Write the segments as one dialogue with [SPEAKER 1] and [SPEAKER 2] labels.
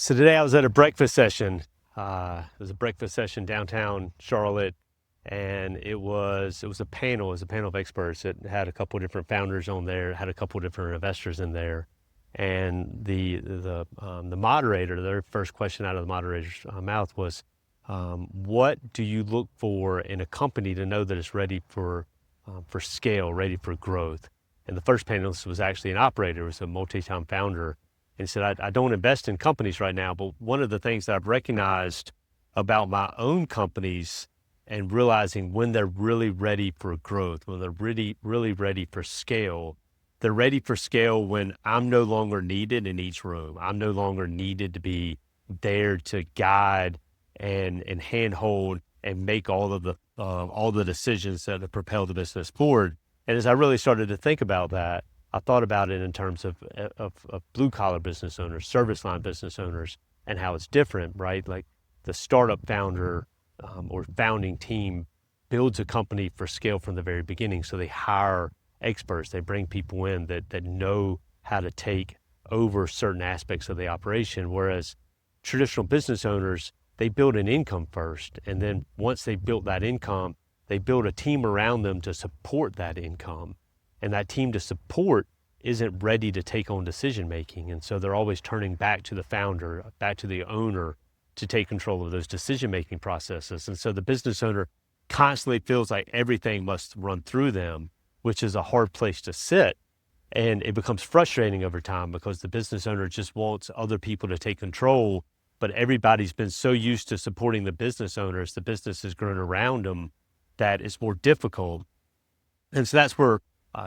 [SPEAKER 1] So today I was at a breakfast session. It was a breakfast session downtown Charlotte, and it was a panel. It was a panel of experts. It had a couple of different founders on there. It had a couple of different investors in there, and the moderator. Their first question out of the moderator's mouth was, "What do you look for in a company to know that it's ready for scale, ready for growth?" And the first panelist was actually an operator. It was a multi-time founder. And said, I don't invest in companies right now, but one of the things that I've recognized about my own companies and realizing when they're really ready for growth, when they're really ready for scale, they're ready for scale when I'm no longer needed in each room. I'm no longer needed to be there to guide and handhold and make all the decisions that propel the business forward. And as I really started to think about that, I thought about it in terms of blue collar business owners, service line business owners, and how it's different, right? Like the startup founder or founding team builds a company for scale from the very beginning. So they hire experts, they bring people in that know how to take over certain aspects of the operation. Whereas traditional business owners, they build an income first. And then once they built that income, they build a team around them to support that income. And that team to support isn't ready to take on decision making. And so they're always turning back to the founder, back to the owner to take control of those decision making processes. And so the business owner constantly feels like everything must run through them, which is a hard place to sit. And it becomes frustrating over time because the business owner just wants other people to take control, but everybody's been so used to supporting the business owners, the business has grown around them, that it's more difficult. And so that's where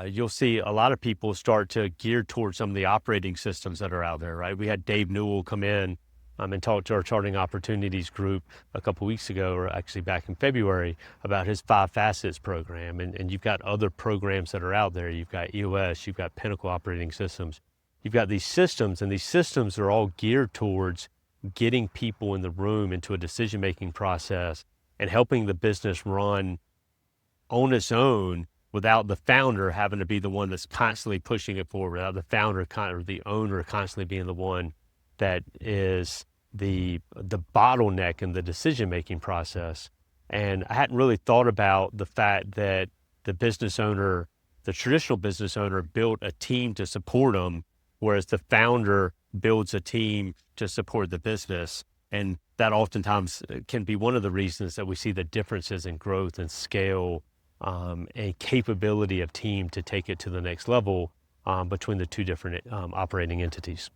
[SPEAKER 1] you'll see a lot of people start to gear towards some of the operating systems that are out there, right? We had Dave Newell come in and talk to our Charting Opportunities group a couple of weeks ago, or actually back in February, about his 5 Facets program. And you've got other programs that are out there. You've got EOS, you've got Pinnacle Operating Systems. You've got these systems, and these systems are all geared towards getting people in the room into a decision-making process and helping the business run on its own without the founder having to be the one that's constantly pushing it forward, without the founder or the owner constantly being the one that is the bottleneck in the decision-making process. And I hadn't really thought about the fact that the business owner, the traditional business owner, built a team to support them, whereas the founder builds a team to support the business. And that oftentimes can be one of the reasons that we see the differences in growth and scale and capability of team to take it to the next level between the two different operating entities.